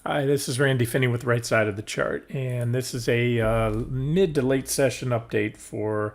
Hi, this is Randy Finney with Right Side of the Chart, and this is a mid to late session update for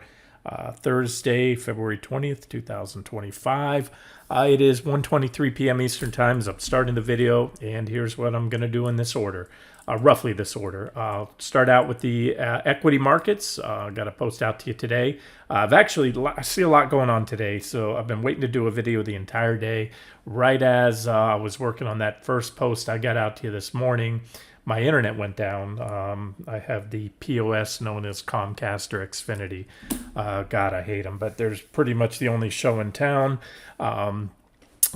Thursday, February 20th, 2025. It is 1:23 p.m. Eastern Time as I'm starting the video, and here's what I'm going to do in this order, roughly this order. I'll start out with the equity markets. Got a post out to you today. I see a lot going on today, so I've been waiting to do a video the entire day. Right as I was working on that first post I got out to you this morning, my internet went down. I have the POS known as Comcast or Xfinity. God, I hate them, but there's pretty much the only show in town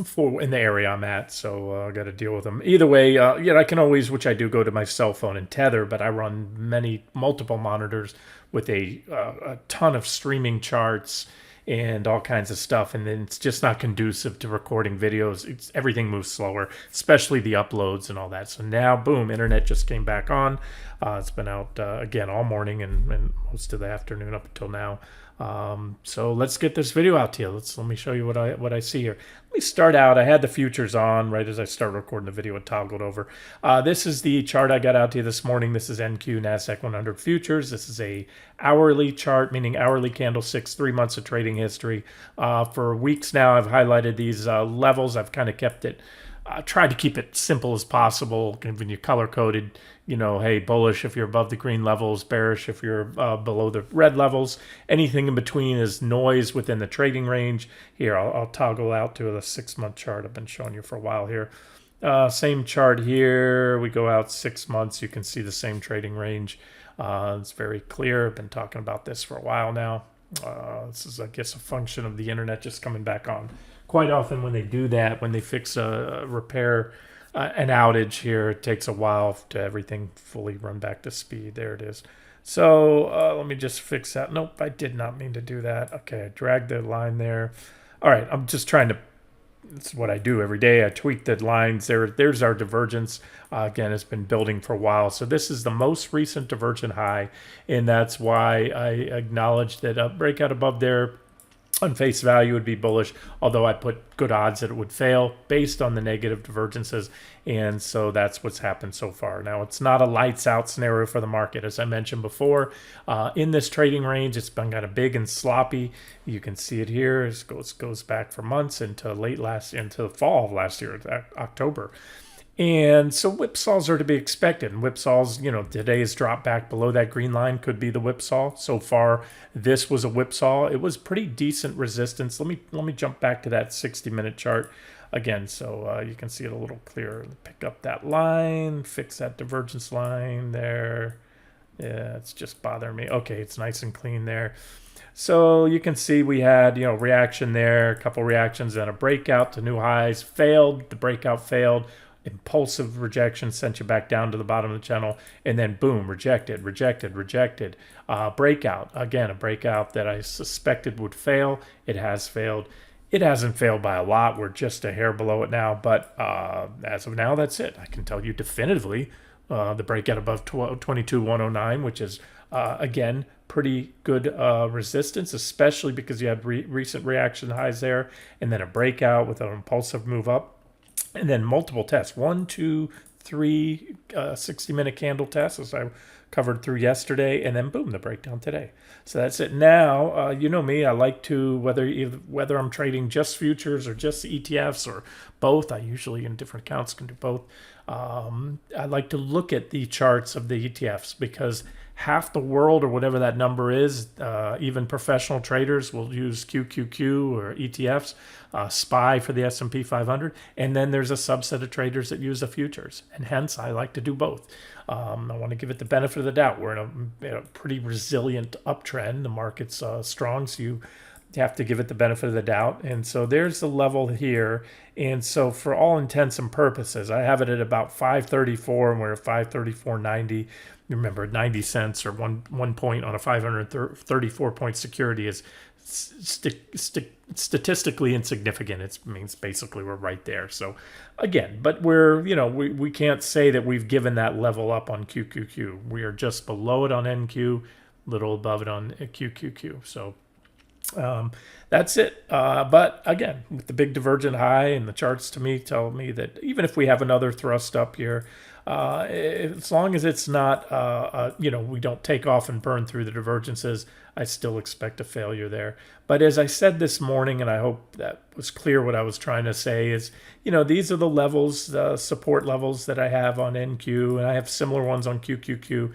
for in the area I'm at, so I got to deal with them. Either way, I can always, which I do, go to my cell phone and tether, but I run multiple monitors with a ton of streaming charts and all kinds of stuff, and then it's just not conducive to recording videos. Everything moves slower, especially the uploads and all that. So now, boom, internet just came back on. It's been out again all morning and most of the afternoon up until now. So let's get this video out to you. Let me show you what I see here. Let me start out. I had the futures on right as I started recording the video. It toggled over. This is the chart I got out to you this morning. This is NQ NASDAQ 100 futures. This is a hourly chart, meaning hourly candlesticks, 3 months of trading history. For weeks now, I've highlighted these levels. I've kind of kept it. Tried to keep it simple as possible. When you color coded, hey, bullish if you're above the green levels, bearish if you're below the red levels. Anything in between is noise within the trading range. Here, I'll toggle out to the 6-month chart I've been showing you for a while here. Same chart here. We go out 6 months. You can see the same trading range. It's very clear. I've been talking about this for a while now. This is, I guess, a function of the internet just coming back on. Quite often when they do that, when they fix a repair, an outage here, it takes a while to everything fully run back to speed. There it is. So let me just fix that. Nope, I did not mean to do that. Okay, I dragged the line there. All right, I'm just trying to, it's what I do every day. I tweak the lines. There's our divergence. Again, it's been building for a while. So this is the most recent divergent high, and that's why I acknowledge that a breakout above there on face value would be bullish, although I put good odds that it would fail based on the negative divergences, and so that's what's happened so far. Now, it's not a lights out scenario for the market. As I mentioned before, in this trading range, it's been kind of big and sloppy. You can see it here. It goes back for months into the fall of last year, October. And so whipsaws are to be expected. And whipsaws, today's drop back below that green line could be the whipsaw. So far, this was a whipsaw. It was pretty decent resistance. Let me jump back to that 60-minute chart again, so you can see it a little clearer. Pick up that line, fix that divergence line there. Yeah, it's just bothering me. Okay, it's nice and clean there. So you can see we had, reaction there, a couple reactions, and a breakout to new highs. Failed. The breakout failed. Impulsive rejection sent you back down to the bottom of the channel, and then boom, rejected. Breakout, again, a breakout that I suspected would fail. It has failed. It hasn't failed by a lot. We're just a hair below it now, but as of now, that's it. I can tell you definitively the breakout above 22,109, which is, again, pretty good resistance, especially because you had recent reaction highs there, and then a breakout with an impulsive move up. And then multiple tests, 1, 2, 3 60-minute candle tests, as I covered through yesterday, and then boom, the breakdown today. So that's it. Now, you know me, I like to, whether I'm trading just futures or just ETFs or both, I usually in different accounts can do both. I like to look at the charts of the ETFs because half the world, or whatever that number is, even professional traders will use QQQ or ETFs, SPY for the S&P 500, and then there's a subset of traders that use the futures, and hence I like to do both. I want to give it the benefit of the doubt. We're in a pretty resilient uptrend. The market's strong, so you have to give it the benefit of the doubt. And so there's the level here. And so for all intents and purposes, I have it at about 534, and we're at 534.90. Remember, 90 cents or one point on a 534 point security is statistically insignificant. It means basically we're right there. So again, but we can't say that we've given that level up on QQQ. We are just below it on NQ, little above it on QQQ. So That's it. But again, with the big divergent high, and the charts to me tell me that even if we have another thrust up here, as long as it's not, we don't take off and burn through the divergences, I still expect a failure there. But as I said this morning, and I hope that was clear what I was trying to say, is, these are the levels, support levels that I have on NQ, and I have similar ones on QQQ.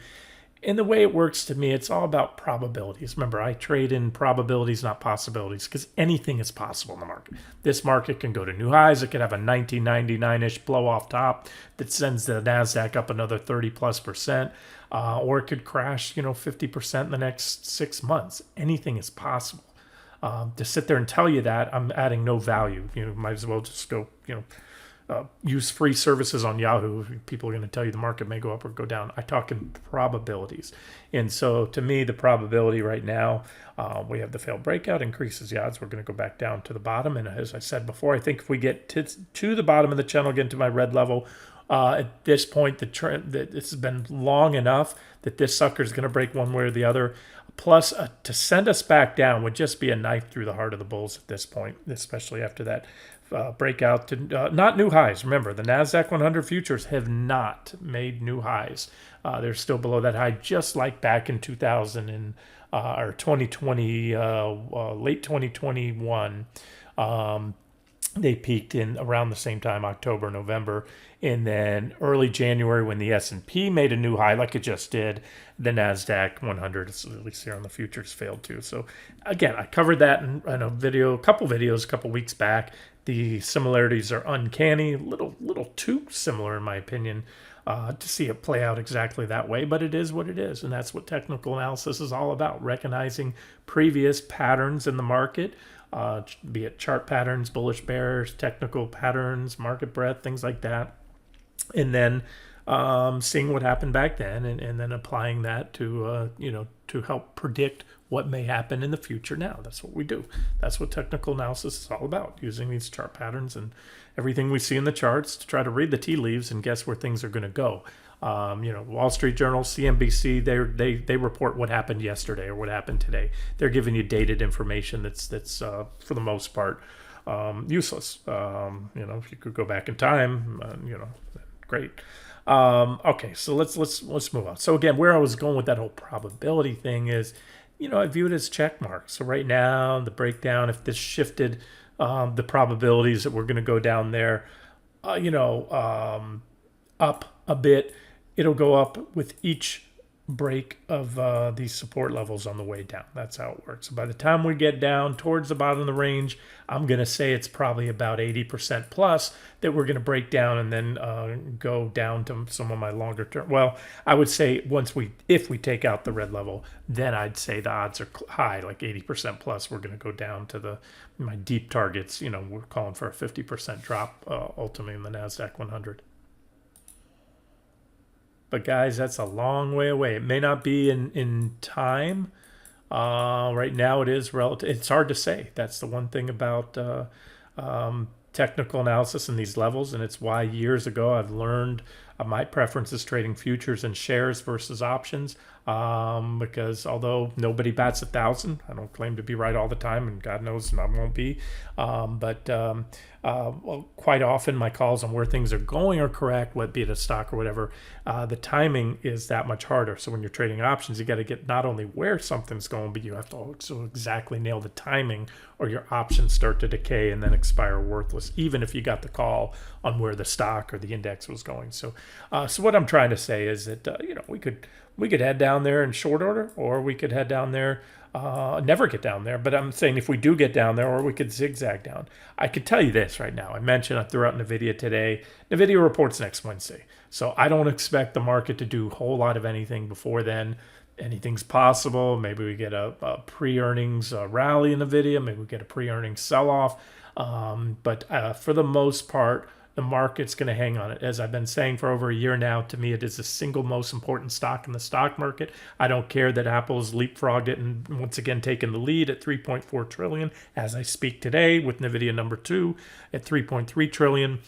And the way it works to me, it's all about probabilities. Remember, I trade in probabilities, not possibilities, because anything is possible in the market. This market can go to new highs. It could have a 1999-ish blow off top that sends the NASDAQ up another 30+%, or it could crash, 50% in the next 6 months. Anything is possible. To sit there and tell you that, I'm adding no value. Might as well just go, use free services on Yahoo. People are going to tell you the market may go up or go down. I talk in probabilities. And so to me, the probability right now, we have the failed breakout, increases the odds we're going to go back down to the bottom. And as I said before, I think if we get to the bottom of the channel, get into my red level, at this point, the trend that this has been long enough that this sucker is going to break one way or the other. Plus, to send us back down would just be a knife through the heart of the bulls at this point, especially after that breakout to not new highs. Remember, the NASDAQ 100 futures have not made new highs. They're still below that high, just like back in 2000 or 2020, late 2021. They peaked in around the same time, October, November, and then early January when the S&P made a new high, like it just did, the NASDAQ 100, at least here on the futures, failed too. So again, I covered that in a video, a couple weeks back. The similarities are uncanny, little too similar in my opinion, to see it play out exactly that way, but it is what it is, and that's what technical analysis is all about, recognizing previous patterns in the market, be it chart patterns, bullish bears, technical patterns, market breadth, things like that, and then seeing what happened back then, and then applying that to to help predict what may happen in the future now. That's what we do. That's what technical analysis is all about, using these chart patterns and everything we see in the charts to try to read the tea leaves and guess where things are going to go. Wall Street Journal, CNBC, they report what happened yesterday or what happened today. They're giving you dated information that's for the most part useless. If you could go back in time, great. Okay, so let's move on. So again, where I was going with that whole probability thing is, I view it as check marks. So right now, the breakdown, if this shifted the probabilities that we're going to go down there, up a bit, it'll go up with each break of these support levels on the way down. That's how it works. So by the time we get down towards the bottom of the range, I'm going to say it's probably about 80% plus that we're going to break down and then go down to some of my longer term. Well, I would say if we take out the red level, then I'd say the odds are high, like 80% plus. We're going to go down to my deep targets. We're calling for a 50% drop ultimately in the NASDAQ 100. But guys, that's a long way away. It may not be in time. Right now it is relative. It's hard to say. That's the one thing about technical analysis in these levels, and it's why years ago I've learned my preference is trading futures and shares versus options, because although nobody bats 1,000, I don't claim to be right all the time, and God knows I won't be, but quite often my calls on where things are going are correct, whether it be it a stock or whatever. The timing is that much harder. So when you're trading options, you got to get not only where something's going, but you have to also exactly nail the timing, or your options start to decay and then expire worthless, even if you got the call on where the stock or the index was going. So what I'm trying to say is that we could head down there in short order, or we could head down there, never get down there. But I'm saying if we do get down there, or we could zigzag down. I could tell you this right now. I threw out NVDA today. NVDA reports next Wednesday. So I don't expect the market to do a whole lot of anything before then. Anything's possible. Maybe we get a pre-earnings rally in NVIDIA. Maybe we get a pre-earnings sell-off. But for the most part, the market's going to hang on it. As I've been saying for over a year now, to me, it is the single most important stock in the stock market. I don't care that Apple's leapfrogged it and once again taken the lead at $3.4 trillion as I speak today, with NVIDIA number 2 at $3.3 trillion.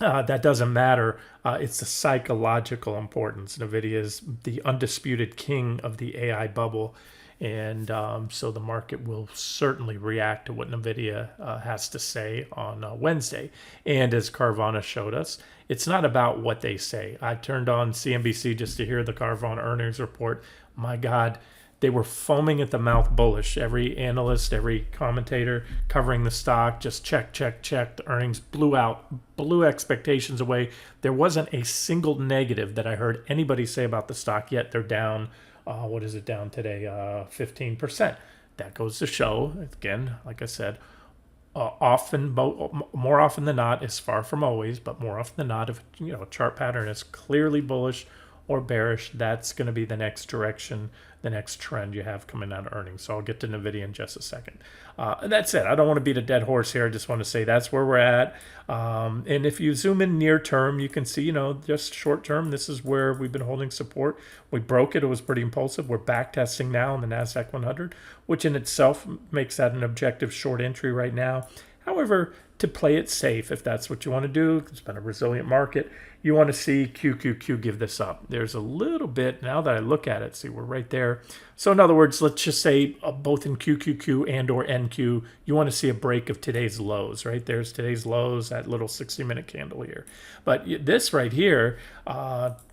That doesn't matter. It's the psychological importance. NVIDIA is the undisputed king of the AI bubble. And so the market will certainly react to what NVIDIA has to say on Wednesday. And as Carvana showed us, it's not about what they say. I turned on CNBC just to hear the Carvana earnings report. My God, they were foaming at the mouth bullish. Every analyst, every commentator covering the stock, just check. The earnings blew expectations away. There wasn't a single negative that I heard anybody say about the stock yet. They're down, what is it down today? 15%. That goes to show, again, like I said, more often than not, it's far from always, but more often than not, if a chart pattern is clearly bullish or bearish, that's going to be the next direction, the next trend you have coming out of earnings. So I'll get to NVIDIA in just a second. And that's it. I don't want to beat a dead horse here. I just want to say that's where we're at. And if you zoom in near term, you can see, just short term, this is where we've been holding support. We broke it. It was pretty impulsive. We're back testing now in the NASDAQ 100, which in itself makes that an objective short entry right now. However, to play it safe, if that's what you want to do, it's been a resilient market, you want to see QQQ give this up. There's a little bit, now that I look at it, see, we're right there. So in other words, let's just say both in QQQ and or NQ, you want to see a break of today's lows, right? There's today's lows, that little 60-minute candle here. But this right here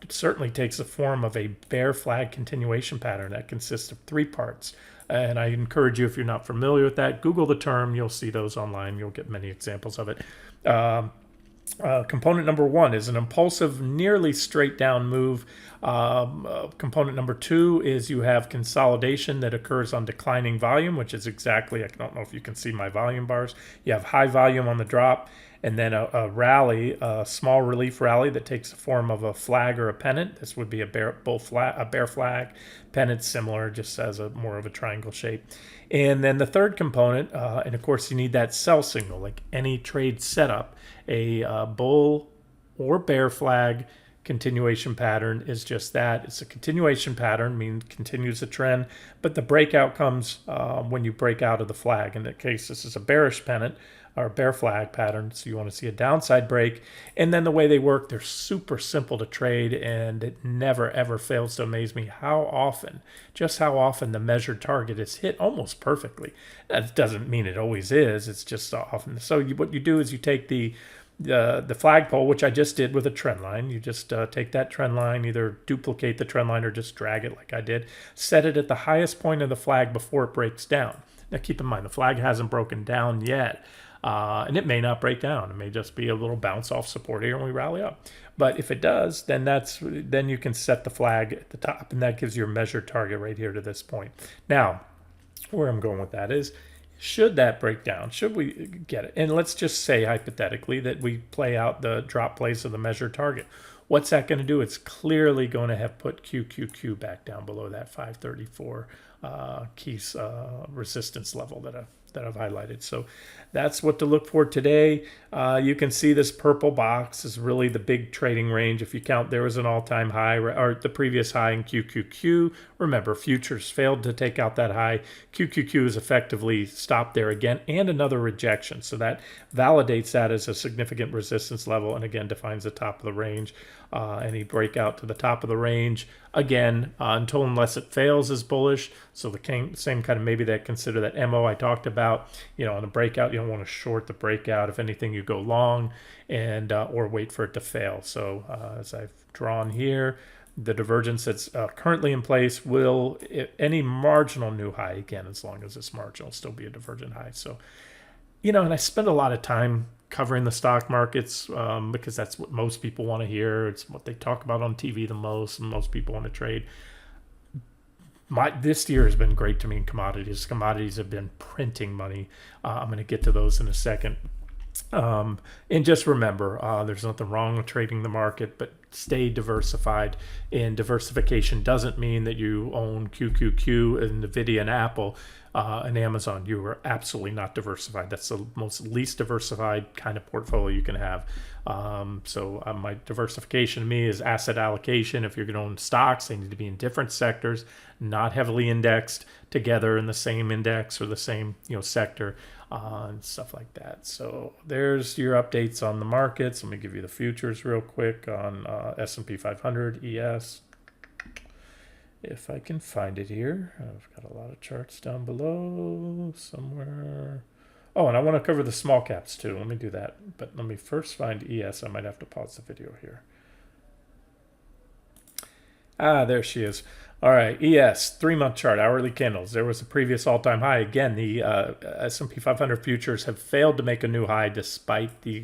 certainly takes the form of a bear flag continuation pattern that consists of 3 parts. And I encourage you, if you're not familiar with that, Google the term. You'll see those online. You'll get many examples of it. Component number 1 is an impulsive, nearly straight down move. Component number 2 is you have consolidation that occurs on declining volume, which is exactly, I don't know if you can see my volume bars. You have high volume on the drop, and then a rally, a small relief rally that takes the form of a flag or a pennant. This would be a bear flag. Pennant similar, just has more of a triangle shape. And then the third component, and of course you need that sell signal, like any trade setup, a bull or bear flag continuation pattern is just that. It's a continuation pattern, means continues the trend, but the breakout comes when you break out of the flag. In that case, this is a bearish pennant or bear flag pattern, so you want to see a downside break. And then the way they work, they're super simple to trade, and it never ever fails to amaze me how often the measured target is hit almost perfectly. That doesn't mean it always is, it's just often. So what you do is you take the flagpole, which I just did with a trend line. You just take that trend line, either duplicate the trend line or just drag it like I did, set it at the highest point of the flag before it breaks down. Now keep in mind, the flag hasn't broken down yet, and it may not break down. It may just be a little bounce off support here and we rally up. But if it does, then you can set the flag at the top, and that gives you a measured target right here to this point. Now, where I'm going with that is, should that break down? Should we get it? And let's just say hypothetically that we play out the drop plays of the measured target. What's that going to do? It's clearly going to have put QQQ back down below that 534 key resistance level that I've highlighted. So that's what to look for today. You can see this purple box is really the big trading range. If you count, there was an all-time high, or the previous high in QQQ. Remember, futures failed to take out that high. QQQ is effectively stopped there again, and another rejection. So that validates that as a significant resistance level, and again defines the top of the range. Any breakout to the top of the range, again, unless it fails, is bullish. So the same kind of, maybe that consider that MO I talked about, on a breakout, you don't want to short the breakout. If anything, you go long and or wait for it to fail. So as I've drawn here, the divergence that's currently in place will, any marginal new high, again, as long as it's marginal, still be a divergent high. So, and I spend a lot of time covering the stock markets because that's what most people want to hear. It's what they talk about on TV the most, and most people want to trade. This year has been great to me in commodities. Commodities have been printing money. I'm going to get to those in a second. And just remember, there's nothing wrong with trading the market, but stay diversified. And diversification doesn't mean that you own QQQ and NVIDIA and Apple and Amazon. You are absolutely not diversified. That's the most least diversified kind of portfolio you can have. So my diversification to me is asset allocation. If you're going to own stocks, they need to be in different sectors, not heavily indexed together in the same index or the same sector. And stuff like that. So there's your updates on the markets. Let me give you the futures real quick on S&P 500, ES. if I can find it here. I've got a lot of charts down below somewhere. Oh, and I want to cover the small caps too. Let me do that. But let me first find ES. I might have to pause the video here. Ah, there she is. All right, ES, 3-month chart, hourly candles. There was a previous all-time high. Again, the S&P 500 futures have failed to make a new high despite the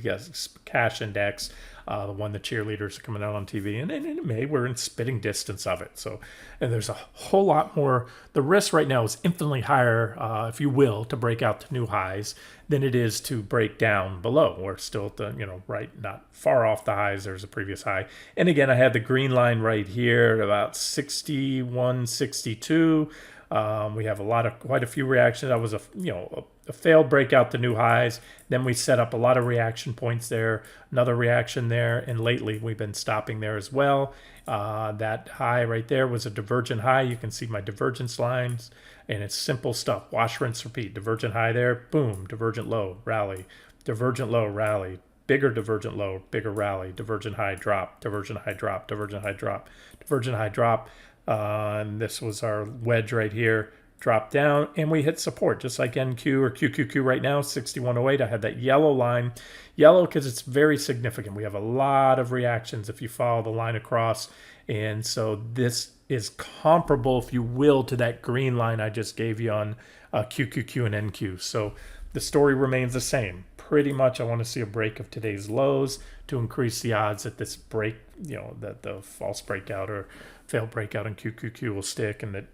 cash index, the one the cheerleaders are coming out on TV. And in May, we're in spitting distance of it. So, and there's a whole lot more. The risk right now is infinitely higher, if you will, to break out to new highs than it is to break down below. We're still at the, right, not far off the highs. There's a previous high. And again, I had the green line right here at about 61, 62. We have quite a few reactions. That was a failed breakout to new highs. Then we set up a lot of reaction points there, another reaction there, and lately we've been stopping there as well. That high right there was a divergent high. You can see my divergence lines, and it's simple stuff. Wash, rinse, repeat. Divergent high there, boom, divergent low, rally, divergent low, rally, bigger divergent low, bigger rally, divergent high, drop, divergent high, drop, divergent high, drop, divergent high, drop. And this was our wedge right here, drop down, and we hit support just like NQ or QQQ right now, 6108. I had that yellow line, yellow because it's very significant. We have a lot of reactions if you follow the line across, and so this is comparable, if you will, to that green line I just gave you on QQQ and NQ. So the story remains the same. Pretty much I want to see a break of today's lows to increase the odds that this break, that the false breakout or failed breakout in QQQ will stick, and that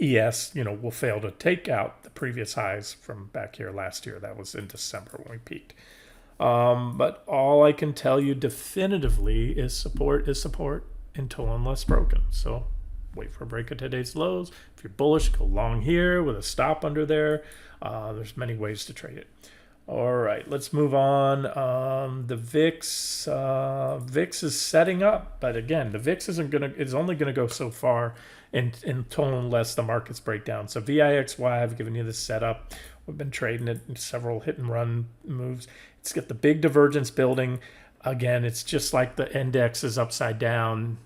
ES, will fail to take out the previous highs from back here last year. That was in December when we peaked. But all I can tell you definitively is support until unless broken. So wait for a break of today's lows. If you're bullish, go long here with a stop under there. There's many ways to trade it. All right, let's move on. The VIX, VIX is setting up, but again, the VIX is only gonna go so far until unless the markets break down. So VIXY, I've given you the setup. We've been trading it in several hit and run moves. It's got the big divergence building. Again, it's just like the index is upside down,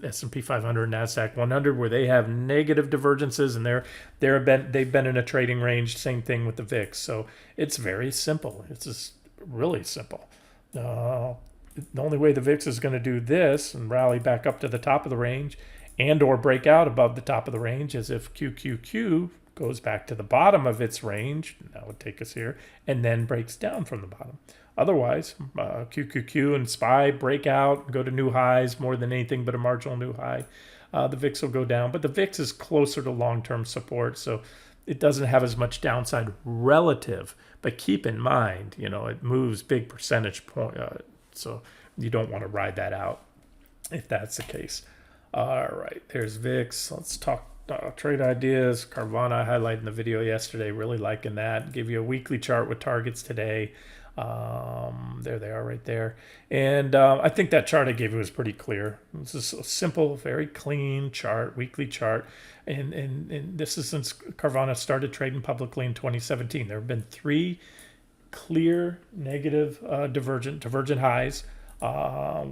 S&P 500, NASDAQ 100, where they have negative divergences, and they've been in a trading range. Same thing with the VIX. So it's very simple. It's just really simple. The only way the VIX is going to do this and rally back up to the top of the range and or break out above the top of the range is if QQQ goes back to the bottom of its range, that would take us here, and then breaks down from the bottom. Otherwise, QQQ and SPY break out, go to new highs more than anything but a marginal new high. The VIX will go down, but the VIX is closer to long-term support, so it doesn't have as much downside relative. But keep in mind, it moves big percentage point, so you don't want to ride that out if that's the case. All right, there's VIX. Let's talk trade ideas. Carvana, I highlighted in the video yesterday, really liking that. Give you a weekly chart with targets today. There they are right there. And I think that chart I gave you was pretty clear. This is a simple, very clean chart, weekly chart. And this is since Carvana started trading publicly in 2017. There have been 3 clear negative divergent highs.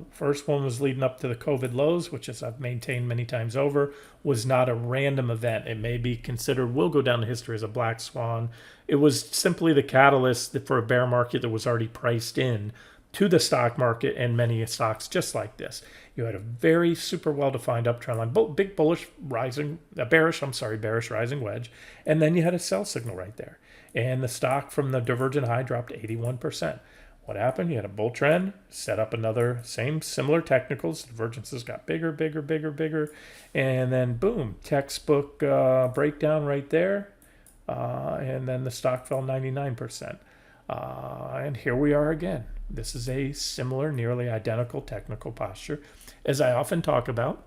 First one was leading up to the COVID lows, which, as I've maintained many times over, was not a random event. It may be considered, will go down in history as a black swan. It was simply the catalyst for a bear market that was already priced in to the stock market and many stocks just like this. You had a very super well-defined uptrend line, big bearish rising wedge, and then you had a sell signal right there. And the stock from the divergent high dropped 81%. What happened? You had a bull trend, set up another similar technicals. Divergences got bigger, and then boom, textbook breakdown right there, and then the stock fell 99%. And here we are again. This is a similar, nearly identical technical posture, as I often talk about.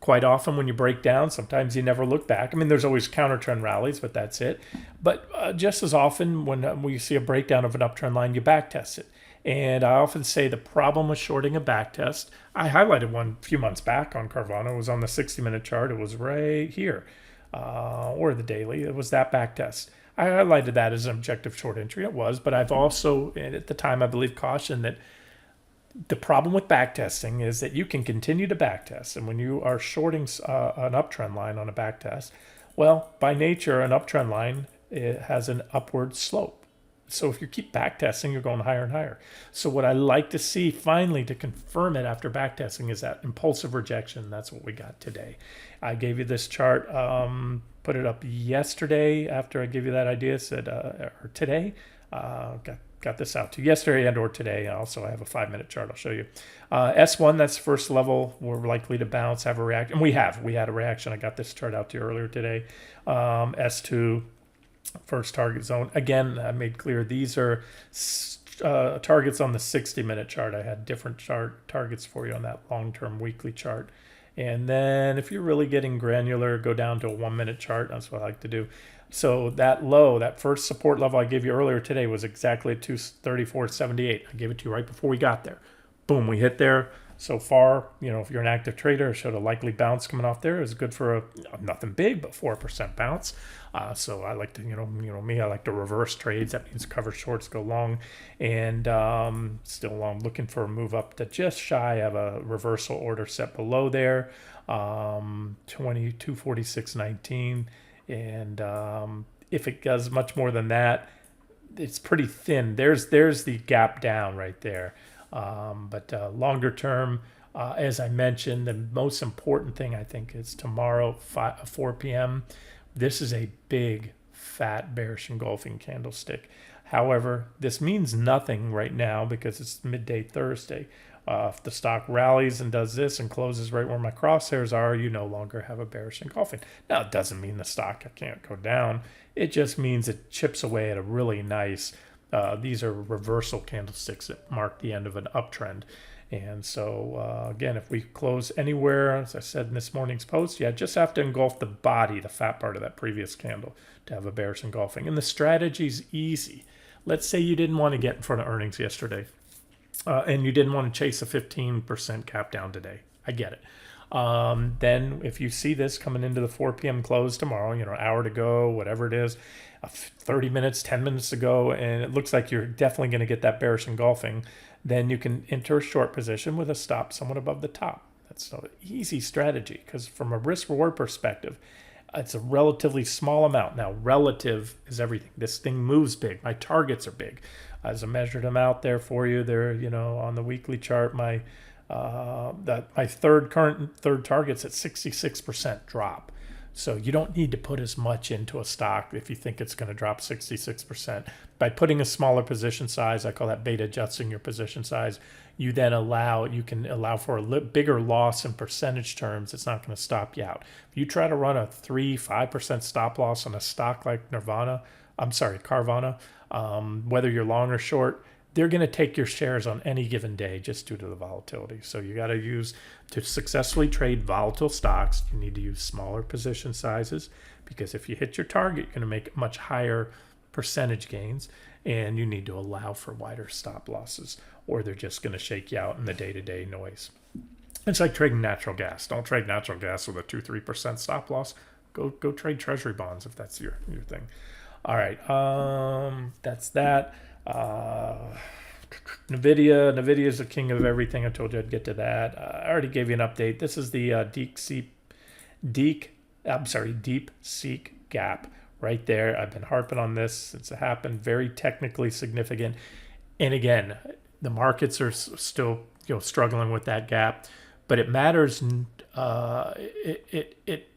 Quite often when you break down, sometimes you never look back. I mean, there's always counter trend rallies, but that's it. But just as often when we see a breakdown of an uptrend line, you back test it. And I often say the problem with shorting a back test, I highlighted one a few months back on Carvana. It was on the 60-minute chart. It was right here, or the daily. It was that back test. I highlighted that as an objective short entry. It was, but I've also, at the time, I believe, cautioned that The problem with backtesting is that you can continue to backtest. And when you are shorting an uptrend line on a backtest, well, by nature, an uptrend line, it has an upward slope. So if you keep backtesting, you're going higher and higher. So what I like to see finally to confirm it after backtesting is that impulsive rejection. That's what we got today. I gave you this chart, put it up yesterday after I gave you that idea, said, or today, got this out to yesterday and or today. Also, I have a 5-minute chart I'll show you. S1, that's first level. We're likely to bounce, have a reaction. And we had a reaction. I got this chart out to you earlier today. S2, first target zone. Again, I made clear these are targets on the 60-minute chart. I had different targets for you on that long-term weekly chart. And then if you're really getting granular, go down to a 1-minute chart. That's what I like to do. So that low, that first support level I gave you earlier today was exactly at 234.78. I gave it to you right before we got there. Boom, we hit there. So far, if you're an active trader, it showed a likely bounce coming off there. It was good for nothing big, but 4% bounce. So I like to, me, I like to reverse trades. That means cover shorts, go long, and still I'm looking for a move up to just shy of a reversal order set below there, 246.19. And if it does much more than that, it's pretty thin. There's the gap down right there. But longer term, as I mentioned, the most important thing I think is tomorrow, 4 p.m. This is a big, fat, bearish engulfing candlestick. However, this means nothing right now because it's midday Thursday. If the stock rallies and does this and closes right where my crosshairs are, you no longer have a bearish engulfing. Now, it doesn't mean the stock can't go down. It just means it chips away at a really nice, these are reversal candlesticks that mark the end of an uptrend. And so, again, if we close anywhere, as I said in this morning's post, just have to engulf the body, the fat part of that previous candle to have a bearish engulfing. And the strategy's easy. Let's say you didn't want to get in front of earnings yesterday. And you didn't want to chase a 15% cap down today. I get it. Then if you see this coming into the 4 p.m. close tomorrow, an hour to go, whatever it is, 30 minutes, 10 minutes to go, and it looks like you're definitely going to get that bearish engulfing, then you can enter a short position with a stop somewhat above the top. That's an easy strategy because from a risk-reward perspective, it's a relatively small amount. Now, relative is everything. This thing moves big. My targets are big. As I measured them out there for you, they're on the weekly chart. My current third target's at 66% drop. So you don't need to put as much into a stock if you think it's going to drop 66%. By putting a smaller position size, I call that beta adjusting your position size. You can allow for a bigger loss in percentage terms. It's not going to stop you out. If you try to run a 3-5% stop loss on a stock like Carvana, whether you're long or short, they're going to take your shares on any given day just due to the volatility. So you got to successfully trade volatile stocks, you need to use smaller position sizes because if you hit your target, you're going to make much higher percentage gains and you need to allow for wider stop losses or they're just going to shake you out in the day-to-day noise. It's like trading natural gas. Don't trade natural gas with a 2-3% stop loss. Go trade treasury bonds if that's your thing. All right, that's that. NVIDIA is the king of everything. I told you I'd get to that. I already gave you an update. This is the deep seek gap right there. I've been harping on this since it happened. Very technically significant. And again, the markets are still struggling with that gap, but it matters. It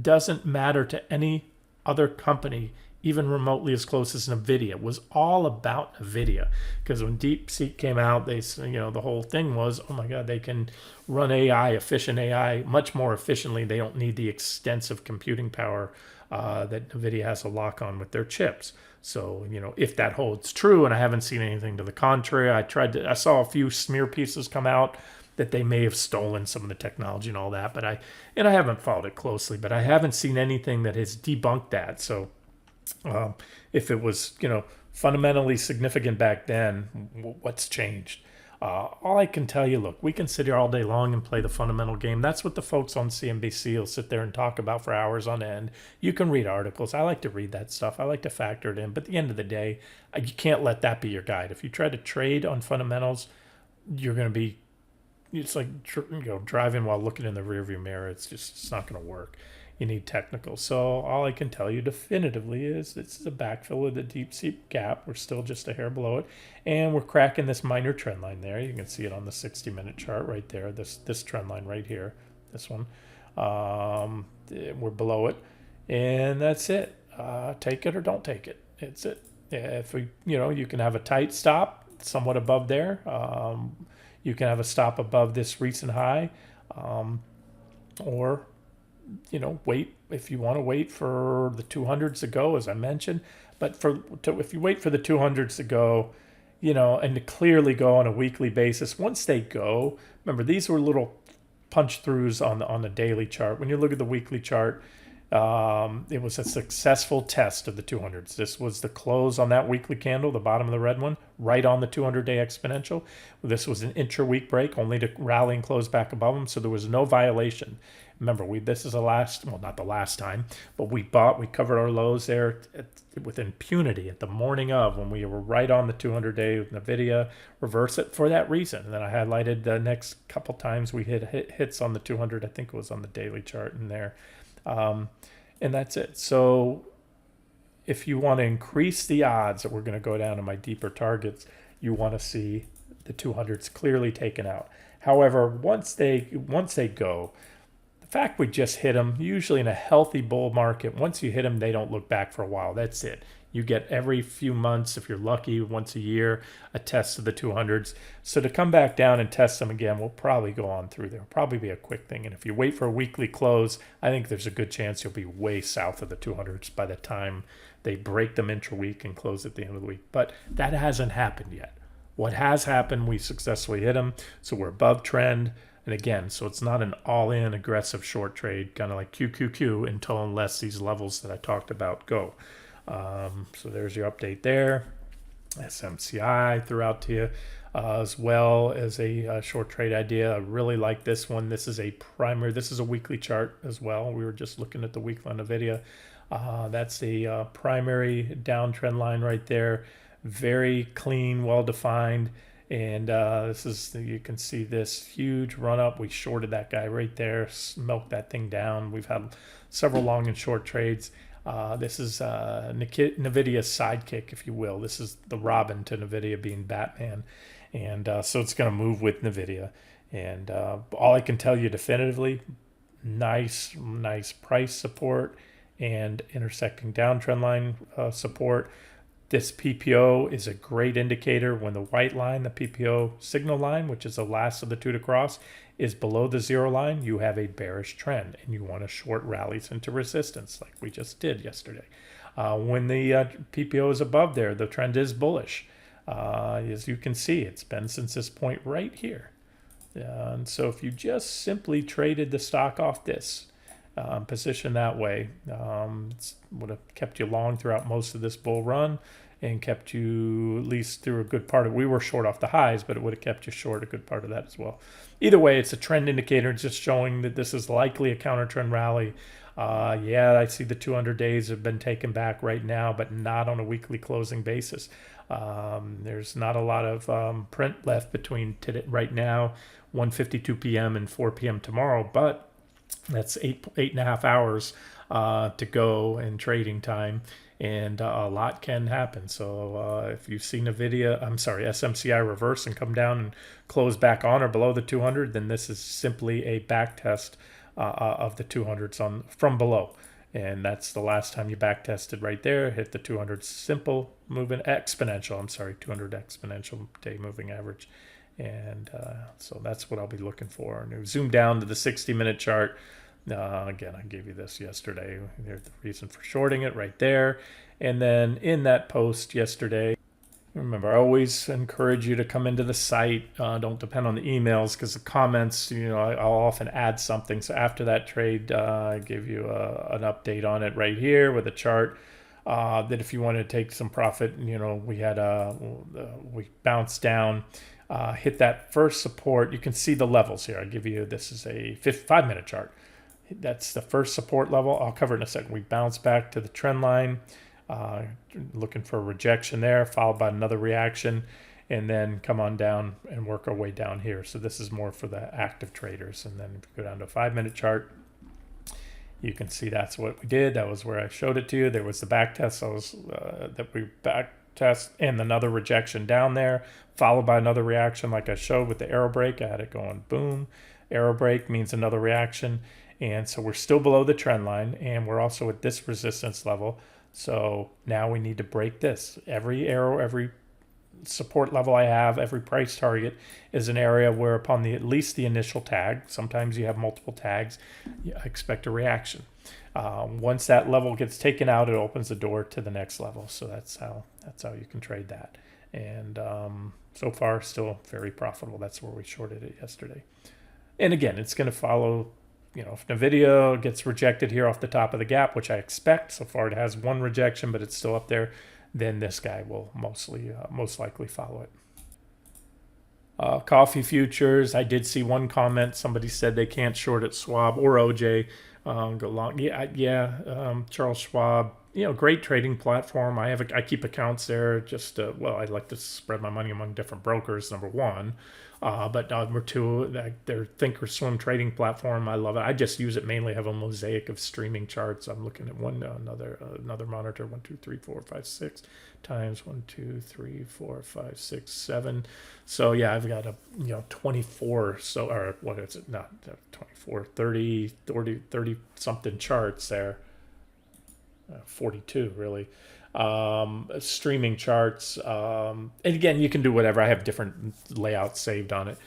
doesn't matter to any other company even remotely as close as NVIDIA. It was all about NVIDIA because when DeepSeek came out, the whole thing was, oh my God, they can run efficient AI much more efficiently. They don't need the extensive computing power that NVIDIA has a lock on with their chips. So, if that holds true, and I haven't seen anything to the contrary, I saw a few smear pieces come out that they may have stolen some of the technology and all that, but I haven't followed it closely, but I haven't seen anything that has debunked that. So, if it was, fundamentally significant back then, what's changed? All I can tell you, look, we can sit here all day long and play the fundamental game. That's what the folks on CNBC will sit there and talk about for hours on end. You can read articles. I like to read that stuff. I like to factor it in. But at the end of the day, you can't let that be your guide. If you try to trade on fundamentals, you're going to be, it's like, driving while looking in the rearview mirror. It's not going to work. You need technical. So all I can tell you definitively is this is a backfill of the deep seep gap. We're still just a hair below it, and we're cracking this minor trend line there. You can see it on the 60-minute chart right there. This trend line right here, this one. We're below it, and that's it. Take it or don't take it. It's it. If we, you can have a tight stop somewhat above there. You can have a stop above this recent high, or wait if you want to wait for the 200s to go, as I mentioned. But if you wait for the 200s to go, and to clearly go on a weekly basis, once they go, remember these were little punch throughs on the daily chart. When you look at the weekly chart, it was a successful test of the 200s. This was the close on that weekly candle, the bottom of the red one, right on the 200-day exponential. This was an intra-week break, only to rally and close back above them, so there was no violation. Remember, this is the last, well, not the last time, but we covered our lows there with impunity at the morning of, when we were right on the 200-day NVDA, reverse it for that reason. And then I highlighted the next couple times we hit hits on the 200. I think it was on the daily chart in there. And that's it. So if you want to increase the odds that we're going to go down to my deeper targets, you want to see the 200s clearly taken out. However, once they go, the fact we just hit them, usually in a healthy bull market, once you hit them, they don't look back for a while. That's it. You get every few months, if you're lucky, once a year, a test of the 200s. So to come back down and test them again, we'll probably go on through there. Probably be a quick thing. And if you wait for a weekly close, I think there's a good chance you'll be way south of the 200s by the time they break them intra-week and close at the end of the week. But that hasn't happened yet. What has happened, we successfully hit them. So we're above trend. And again, so it's not an all-in aggressive short trade, kind of like QQQ, unless these levels that I talked about go. So there's your update there. SMCI throughout to you, as well as a short trade idea. I really like this one. This is a primary. This is a weekly chart as well. We were just looking at the weekly on the video. That's the primary downtrend line right there. Very clean, well-defined. And this is, you can see this huge run up. We shorted that guy right there, smoked that thing down. We've had several long and short trades. This is NVIDIA's sidekick, if you will. This is the Robin to NVIDIA being Batman. And so it's going to move with NVIDIA. And all I can tell you definitively, nice price support and intersecting downtrend line support. This PPO is a great indicator when the white line, the PPO signal line, which is the last of the two to cross, is below the zero line. You have a bearish trend and you want to short rallies into resistance like we just did yesterday. When the PPO is above there, the trend is bullish. As you can see, it's been since this point right here. And so if you just simply traded the stock off this position that way, it would have kept you long throughout most of this bull run and kept you at least through a good part of it. We were short off the highs, but it would have kept you short a good part of that as well. Either way, it's a trend indicator just showing that this is likely a counter trend rally. Yeah, I see the 200 days have been taken back right now, but not on a weekly closing basis. There's not a lot of print left between today, right now, 1:52 p.m. and 4 p.m. tomorrow, but that's eight and a half hours to go in trading time, and a lot can happen. So if you've seen SMCI reverse and come down and close back on or below the 200, then this is simply a back test of the 200s from below. And that's the last time you back tested right there. Hit the 200 simple moving exponential. 200 exponential day moving average. And so that's what I'll be looking for. And zoom down to the 60-minute chart. Again, I gave you this yesterday. There's the reason for shorting it right there. And then in that post yesterday, remember, I always encourage you to come into the site. Don't depend on the emails, because the comments, I'll often add something. So after that trade, I give you an update on it right here with a chart. That if you want to take some profit, we bounced down. Hit that first support. You can see the levels here. I give you, this is a 5-minute chart. That's the first support level. I'll cover it in a second. We bounce back to the trend line, looking for a rejection there, followed by another reaction. and then come on down and work our way down here. So this is more for the active traders. And then if you go down to a 5-minute chart, you can see that's what we did. That was where I showed it to you. There was the back test that we back test and another rejection down there, followed by another reaction like I showed with the arrow break. I had it going boom. Arrow break means another reaction. And so we're still below the trend line, and we're also at this resistance level. So now we need to break this. Every arrow, every support level I have, every price target is an area where upon at least the initial tag, sometimes you have multiple tags, I expect a reaction. Once that level gets taken out, it opens the door to the next level. So that's how you can trade that. And so far, still very profitable. That's where we shorted it yesterday. And again, it's going to follow, if NVIDIA gets rejected here off the top of the gap, which I expect, so far it has one rejection, but it's still up there, then this guy will most likely follow it. Coffee futures, I did see one comment. Somebody said they can't short at Schwab or OJ. Go long. Charles Schwab, great trading platform. I keep accounts there. Just I like to spread my money among different brokers. Number one, but number two, their Thinkorswim trading platform. I love it. I just use it mainly. I have a mosaic of streaming charts. I'm looking at another monitor. 1, 2, 3, 4, 5, 6 times 1, 2, 3, 4, 5, 6, 7. So yeah, I've got 24. So or what is it? Not 24, 30 something charts there. 42 really. Streaming charts, and again, you can do whatever. I have different layouts saved on it,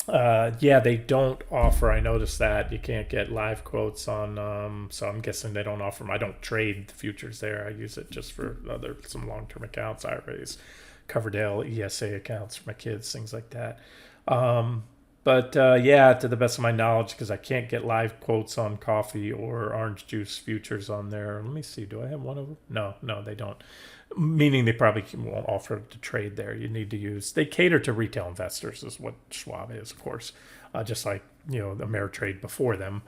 they don't offer, I noticed that you can't get live quotes on, so I'm guessing they don't offer them. I don't trade the futures there. I use it just for some long-term accounts, IRAs, Coverdale, ESA accounts for my kids, things like that. To the best of my knowledge, because I can't get live quotes on coffee or orange juice futures on there. Let me see. Do I have one of them? No, they don't. Meaning they probably won't offer to trade there. You need to they cater to retail investors is what Schwab is, of course. Just like, the Ameritrade before them.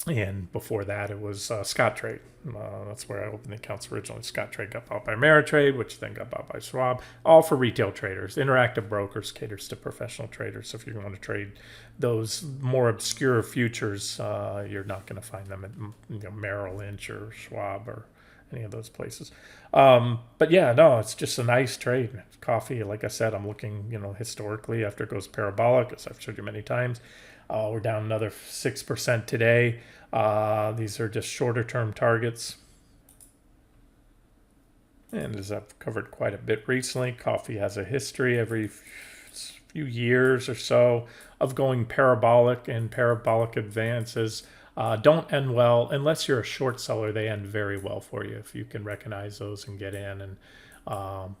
And before that, it was Scottrade. That's where I opened the accounts originally. Scottrade got bought by Ameritrade, which then got bought by Schwab. All for retail traders. Interactive Brokers caters to professional traders. So if you want to trade those more obscure futures, you're not going to find them at Merrill Lynch or Schwab or any of those places. It's just a nice trade. Coffee, like I said, I'm looking, historically after it goes parabolic, as I've showed you many times. We're down another 6% today. These are just shorter term targets. And as I've covered quite a bit recently, coffee has a history every few years or so of going parabolic, and parabolic advances don't end well. Unless you're a short seller, they end very well for you if you can recognize those and get in. And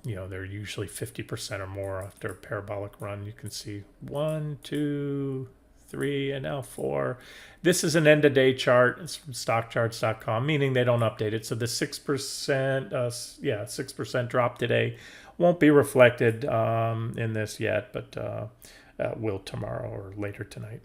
they're usually 50% or more after a parabolic run. You can see 1, 2, 3, and now 4. This is an end of day chart. It's from stockcharts.com, meaning they don't update it. So the 6% drop today won't be reflected in this yet, but will tomorrow or later tonight.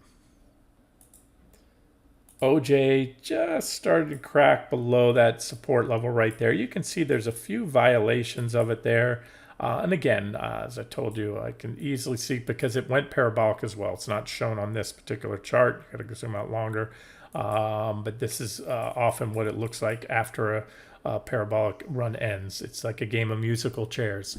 OJ just started to crack below that support level right there. You can see there's a few violations of it there. And again, as I told you, I can easily see because it went parabolic as well. It's not shown on this particular chart. You got to zoom out longer. But this is often what it looks like after a parabolic run ends. It's like a game of musical chairs.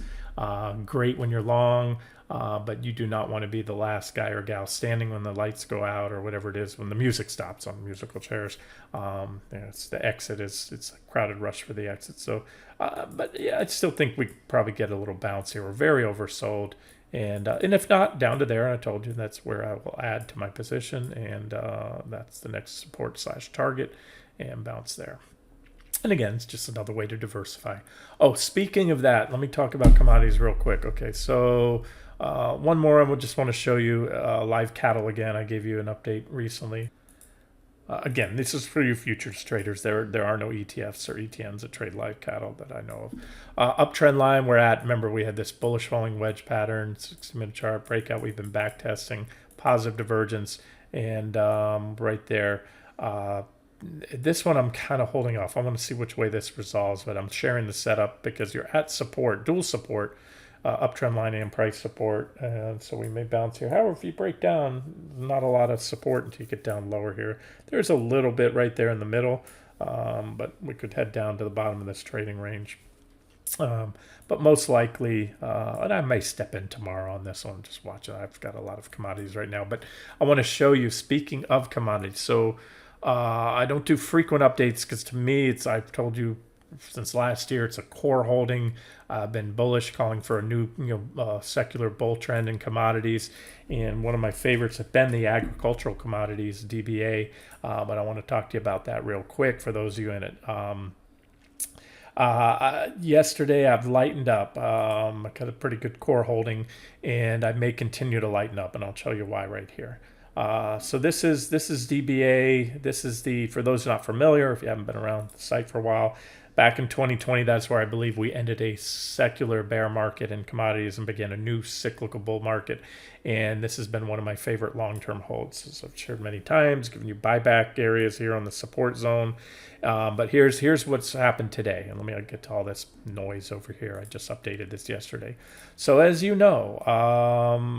Great when you're long, but you do not want to be the last guy or gal standing when the lights go out or whatever it is when the music stops on musical chairs. It's the exit it's a crowded rush for the exit. So, I still think we probably get a little bounce here. We're very oversold, and if not, down to there. I told you that's where I will add to my position, and that's the next support / target, and bounce there. And again, it's just another way to diversify. Oh, speaking of that, let me talk about commodities real quick. Okay, so one more, I just want to show you live cattle again. I gave you an update recently. Again, this is for you futures traders. There are no ETFs or ETNs that trade live cattle that I know of. Uptrend line we're at. Remember, we had this bullish falling wedge pattern, 60-minute chart breakout. We've been back testing, positive divergence, and right there. This one I'm kind of holding off. I want to see which way this resolves, but I'm sharing the setup because you're at support, dual support, uptrend line and price support, and so we may bounce here. However, if you break down, not a lot of support until you get down lower here. There's a little bit right there in the middle, but we could head down to the bottom of this trading range. But most likely, and I may step in tomorrow on this one, just watch it. I've got a lot of commodities right now, but I want to show you, speaking of commodities, so I don't do frequent updates because to me, I've told you since last year, it's a core holding. I've been bullish, calling for a new secular bull trend in commodities. And one of my favorites have been the agricultural commodities, DBA. But I want to talk to you about that real quick for those of you in it. Yesterday I've lightened up. I got a pretty good core holding, and I may continue to lighten up, and I'll tell you why right here. So this is DBA. This is for those not familiar, if you haven't been around the site for a while. Back in 2020, that's where I believe we ended a secular bear market in commodities and began a new cyclical bull market. And this has been one of my favorite long-term holds, as I've shared many times, giving you buyback areas here on the support zone. But here's what's happened today. And let me get to all this noise over here. I just updated this yesterday. So as you know,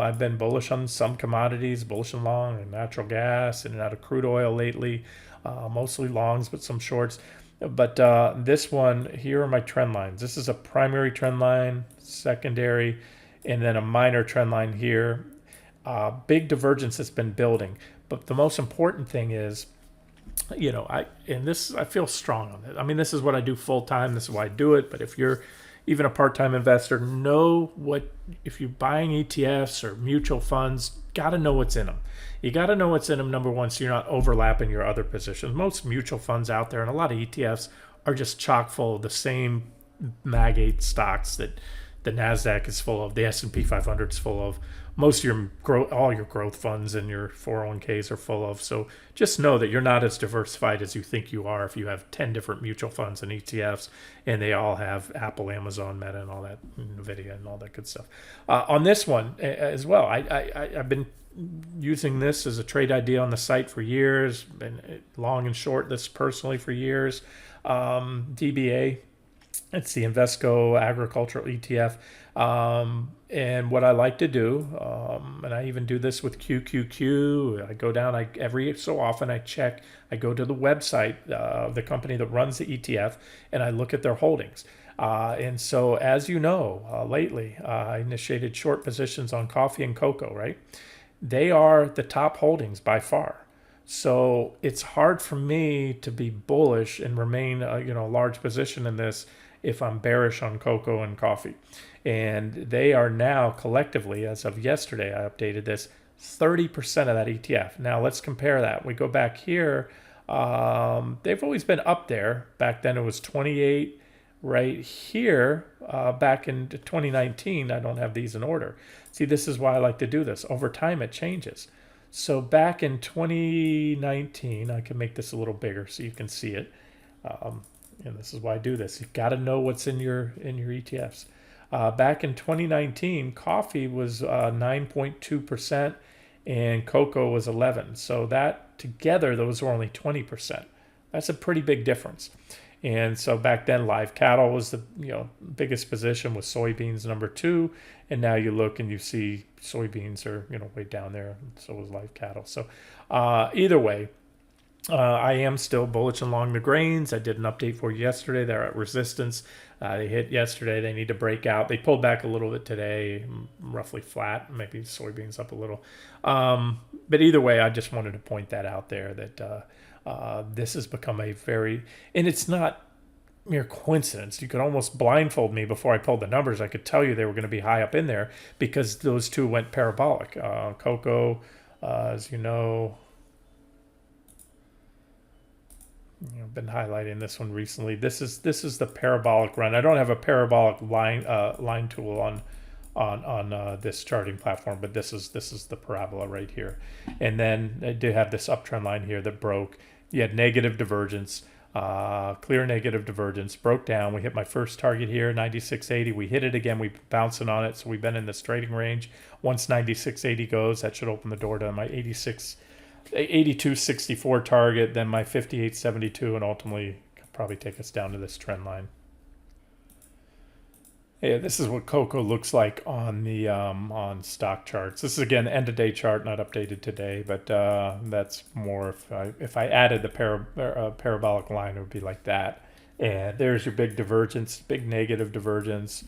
I've been bullish on some commodities, bullish and long, and natural gas, in and out of crude oil lately, mostly longs, but some shorts. But this one, here are my trend lines. This is a primary trend line, secondary, and then a minor trend line here. Big divergence that's been building. But the most important thing is, I feel strong on it. I mean, this is what I do full time. This is why I do it. But if you're even a part-time investor, if you're buying ETFs or mutual funds, got to know what's in them. You got to know what's in them, number one, so you're not overlapping your other positions. Most mutual funds out there and a lot of ETFs are just chock full of the same Mag 8 stocks that the NASDAQ is full of, the S&P 500 is full of. Most of all your growth funds and your 401ks are full of. So just know that you're not as diversified as you think you are if you have 10 different mutual funds and ETFs, and they all have Apple, Amazon, Meta, and all that, NVIDIA, and all that good stuff. On this one as well, I've been using this as a trade idea on the site for years, been long and short this personally for years. DBA, it's the Invesco Agricultural ETF. And what I like to do, and I even do this with QQQ, I go down, every so often I go to the website, the company that runs the ETF, and I look at their holdings. And so, as you know, lately, I initiated short positions on coffee and cocoa, right? They are the top holdings by far. So it's hard for me to be bullish and remain a large position in this if I'm bearish on cocoa and coffee. And they are now collectively, as of yesterday, I updated this, 30% of that ETF. Now let's compare that. We go back here. They've always been up there. Back then it was 28 right here. Back in 2019, I don't have these in order. See, this is why I like to do this. Over time, it changes. So back in 2019, I can make this a little bigger so you can see it. And this is why I do this. You've got to know what's in your ETFs. Back in 2019, coffee was 9.2% and cocoa was 11%. So that together, those were only 20%. That's a pretty big difference. And so back then, live cattle was the biggest position, with soybeans number 2. And now you look and you see soybeans are way down there. So was live cattle. So either way, I am still bullish along the grains. I did an update for you yesterday. They're at resistance. They hit yesterday. They need to break out. They pulled back a little bit today, roughly flat. Maybe soybeans up a little. But either way, I just wanted to point that out there, that this has become and it's not mere coincidence. You could almost blindfold me before I pulled the numbers. I could tell you they were going to be high up in there because those two went parabolic. Cocoa, as you know, I've been highlighting this one recently. This is the parabolic run. I don't have a parabolic line tool on this charting platform, but this is the parabola right here. And then I did have this uptrend line here that broke. You had negative divergence, clear negative divergence, broke down. We hit my first target here, 96.80. We hit it again. We've been bouncing on it, so we've been in this trading range. Once 96.80 goes, that should open the door to my 86 82.64 target, then my 58.72, and ultimately probably take us down to this trend line. Yeah, this is what cocoa looks like on the on stock charts. This is again end of day chart, not updated today, but that's more if I added the parabolic line, it would be like that. And there's your big divergence, big negative divergence.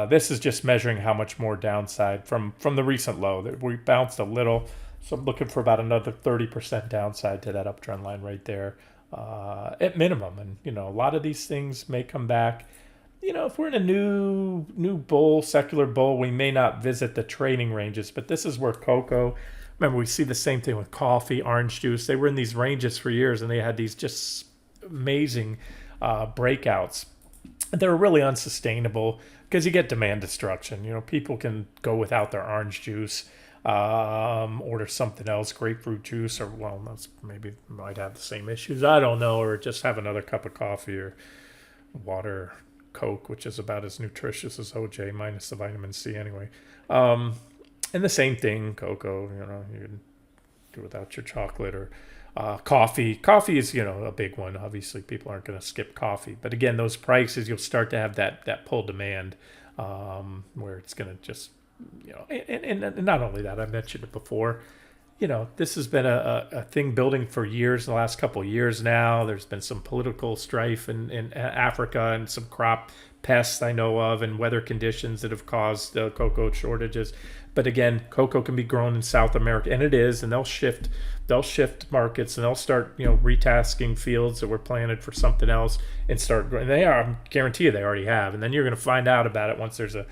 This is just measuring how much more downside from the recent low. That we bounced a little, so I'm looking for about another 30% downside to that uptrend line right there, at minimum. And a lot of these things may come back. If we're in a new bull, secular bull, we may not visit the trading ranges, but this is where cocoa. Remember, we see the same thing with coffee, orange juice. They were in these ranges for years, and they had these just amazing breakouts. They're really unsustainable because you get demand destruction. People can go without their orange juice, order something else, grapefruit juice, or that's maybe might have the same issues. I don't know, or just have another cup of coffee or water, Coke, which is about as nutritious as OJ minus the vitamin C anyway. And the same thing, cocoa. You can do without your chocolate or coffee. Coffee is a big one. Obviously, people aren't going to skip coffee, but again, those prices, you'll start to have that pull demand where it's going to just and not only that, I mentioned it before. This has been a thing building for years, in the last couple of years now. There's been some political strife in Africa and some crop pests I know of and weather conditions that have caused cocoa shortages. But again, cocoa can be grown in South America, and it is, and they'll shift markets, and they'll start retasking fields that were planted for something else and start growing. I guarantee you they already have. And then you're going to find out about it once there's a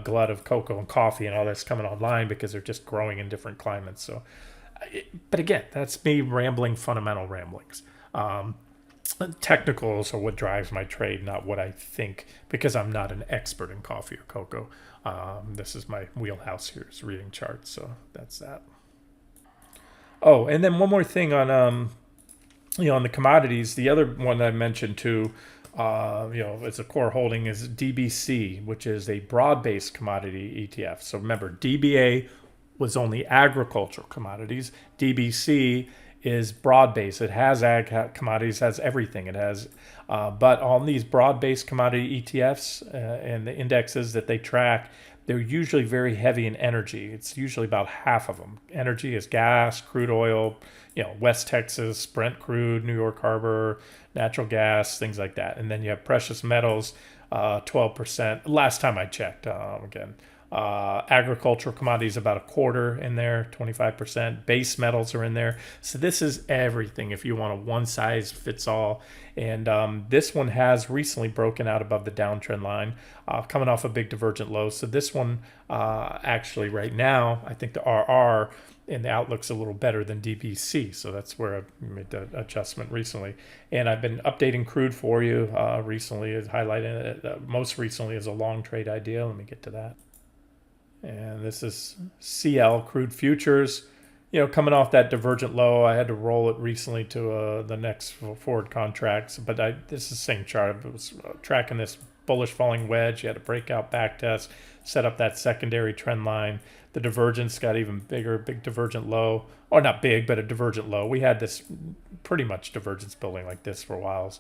glut of cocoa and coffee and all this coming online because they're just growing in different climates. So. But again, that's me rambling, fundamental ramblings. Technicals are what drives my trade, not what I think, because I'm not an expert in coffee or cocoa. This is my wheelhouse here, is reading charts, so that's that. Oh, and then one more thing on on the commodities. The other one I mentioned too, as a core holding is DBC, which is a broad-based commodity ETF. So remember, DBA was only agricultural commodities. DBC is broad-based. It has ag commodities, has everything. It has, but on these broad-based commodity ETFs and the indexes that they track, they're usually very heavy in energy. It's usually about half of them. Energy is gas, crude oil, West Texas, Brent crude, New York Harbor, natural gas, things like that. And then you have precious metals, 12%. Last time I checked, again. Agricultural commodities about a quarter in there, 25%. Base metals are in there. So this is everything if you want a one size fits all. And this one has recently broken out above the downtrend line, coming off a big divergent low. So this one actually right now, I think the RR and the outlook's a little better than DBC. So that's where I made the adjustment recently. And I've been updating crude for you recently, highlighting it most recently as a long trade idea. Let me get to that. And this is CL, crude futures. Coming off that divergent low, I had to roll it recently to the next forward contracts. But this is the same chart. I was tracking this bullish falling wedge. You had a breakout back test, set up that secondary trend line. The divergence got even bigger, big divergent low. Or not big, but a divergent low. We had this pretty much divergence building like this for a while.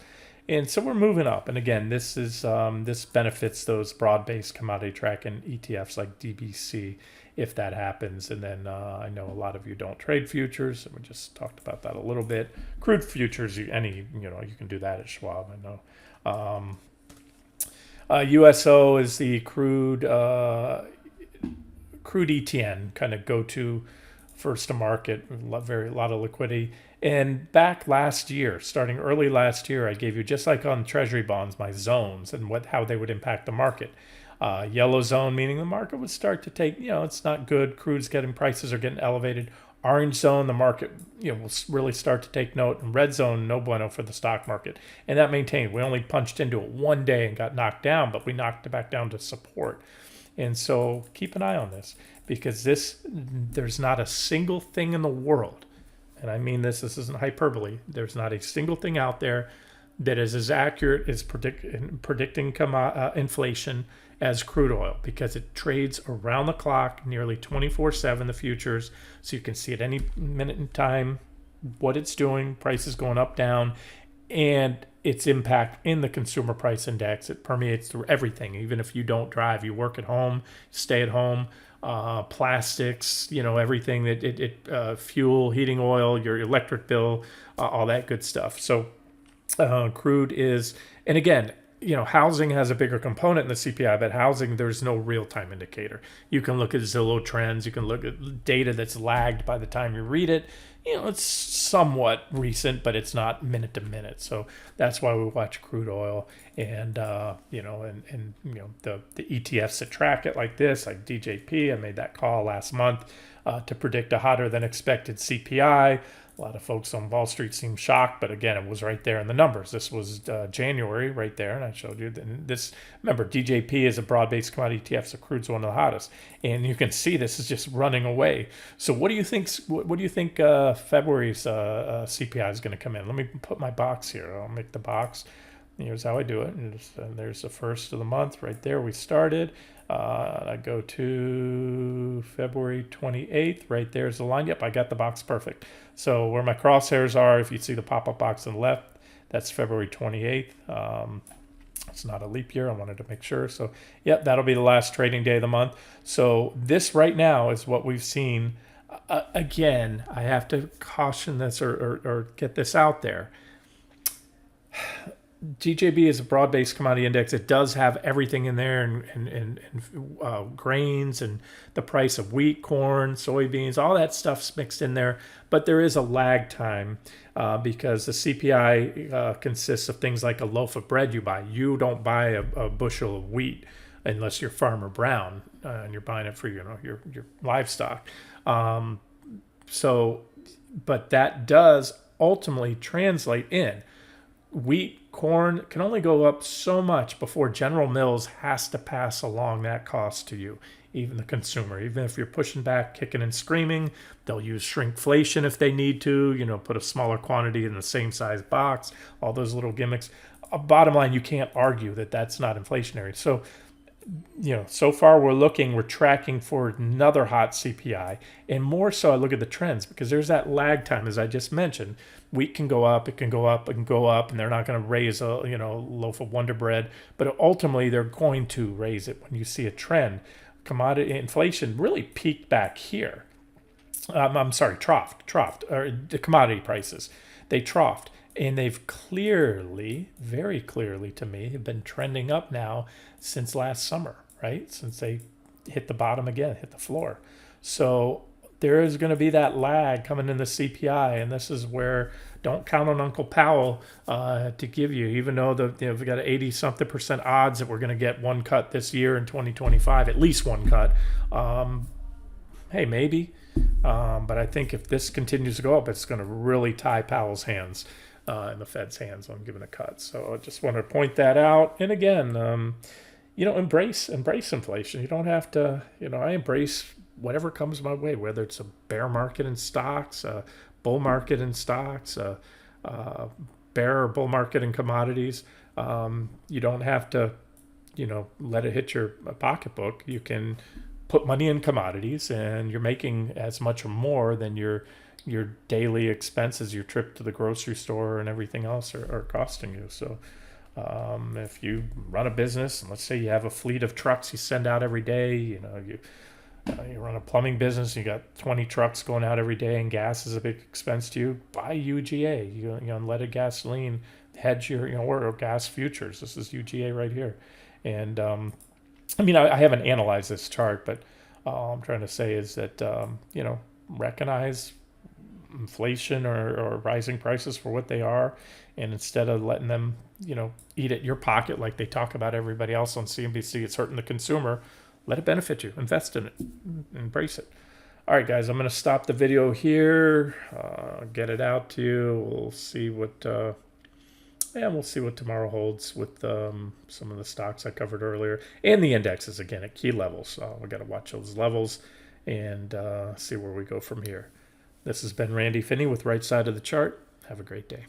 And so we're moving up. And again, this is this benefits those broad-based commodity tracking ETFs like DBC if that happens. And then I know a lot of you don't trade futures, and we just talked about that a little bit. Crude futures, you can do that at Schwab. I know. USO is the crude ETN, kind of go-to first to market, a lot of liquidity. And back last year, starting early last year, I gave you, just like on treasury bonds, my zones and how they would impact the market. Yellow zone, meaning the market would start to take, it's not good. Prices are getting elevated. Orange zone, the market, will really start to take note. And red zone, no bueno for the stock market. And that maintained. We only punched into it one day and got knocked down, but we knocked it back down to support. And so keep an eye on this, because there's not a single thing in the world, and I mean this isn't hyperbole, there's not a single thing out there that is as accurate as predicting inflation as crude oil, because it trades around the clock, nearly 24/7, the futures, so you can see at any minute in time what it's doing, prices going up, down, and its impact in the consumer price index. It permeates through everything. Even if you don't drive, you work at home, stay at home, plastics, everything that fuel, heating oil, your electric bill, all that good stuff. So crude is, and again, housing has a bigger component in the CPI, but housing, there's no real-time indicator. You can look at Zillow trends. You can look at data that's lagged by the time you read it. It's somewhat recent, but it's not minute to minute. So that's why we watch crude oil and, the ETFs that track it like this, like DJP. I made that call last month to predict a hotter than expected CPI. A lot of folks on Wall Street seemed shocked, but again, it was right there in the numbers. This was January right there, and I showed you this. Remember, DJP is a broad-based commodity ETF, so crude's one of the hottest, and you can see this is just running away. So, what do you think? What do you think February's CPI is going to come in? Let me put my box here. I'll make the box. Here's how I do it. And there's the first of the month right there. We started. I go to February 28th. Right there's the line. Yep, I got the box perfect. So where my crosshairs are, if you see the pop-up box on the left, that's February 28th. It's not a leap year. I wanted to make sure. So, yep, that'll be the last trading day of the month. So this right now is what we've seen. Again, I have to caution this or get this out there. DJB is a broad-based commodity index. It does have everything in there, and grains and the price of wheat, corn, soybeans, all that stuff's mixed in there. But there is a lag time because the CPI consists of things like a loaf of bread you buy. You don't buy a bushel of wheat unless you're Farmer Brown and you're buying it for your livestock. But that does ultimately translate in. Wheat, corn can only go up so much before General Mills has to pass along that cost to you, even the consumer. Even if you're pushing back, kicking and screaming, they'll use shrinkflation if they need to, put a smaller quantity in the same size box, all those little gimmicks. Bottom line, you can't argue that that's not inflationary. So, so far we're tracking for another hot CPI, and more so I look at the trends because there's that lag time, as I just mentioned. Wheat can go up, it can go up, it can go up, and they're not going to raise a loaf of Wonder Bread, but ultimately they're going to raise it when you see a trend. Commodity inflation really peaked back here. Troughed, or the commodity prices. They troughed, and they've clearly, very clearly to me, have been trending up now since last summer, right? Since they hit the bottom again, hit the floor. So there is going to be that lag coming in the CPI, and this is where don't count on Uncle Powell to give you, even though we've got 80-something% odds that we're going to get one cut this year in 2025, at least one cut. Hey, maybe. But I think if this continues to go up, it's going to really tie Powell's hands and the Fed's hands on giving a cut. So I just want to point that out. And again, embrace inflation. You don't have to, I embrace whatever comes my way, whether it's a bear market in stocks, a bull market in stocks, a bear or bull market in commodities. You don't have to, let it hit your pocketbook. You can put money in commodities, and you're making as much or more than your daily expenses, your trip to the grocery store and everything else are costing you. So if you run a business, and let's say you have a fleet of trucks you send out every day, you run a plumbing business, you got 20 trucks going out every day, and gas is a big expense to you, buy UGA, unleaded gasoline, hedge your, or gas futures. This is UGA right here. And I haven't analyzed this chart, but all I'm trying to say is that, recognize inflation or rising prices for what they are. And instead of letting them, eat at your pocket like they talk about everybody else on CNBC, it's hurting the consumer. Let it benefit you. Invest in it. Embrace it. All right, guys, I'm going to stop the video here. Get it out to you. We'll see what tomorrow holds with some of the stocks I covered earlier and the indexes again at key levels. We got to watch those levels and see where we go from here. This has been Randy Finney with Right Side of the Chart. Have a great day.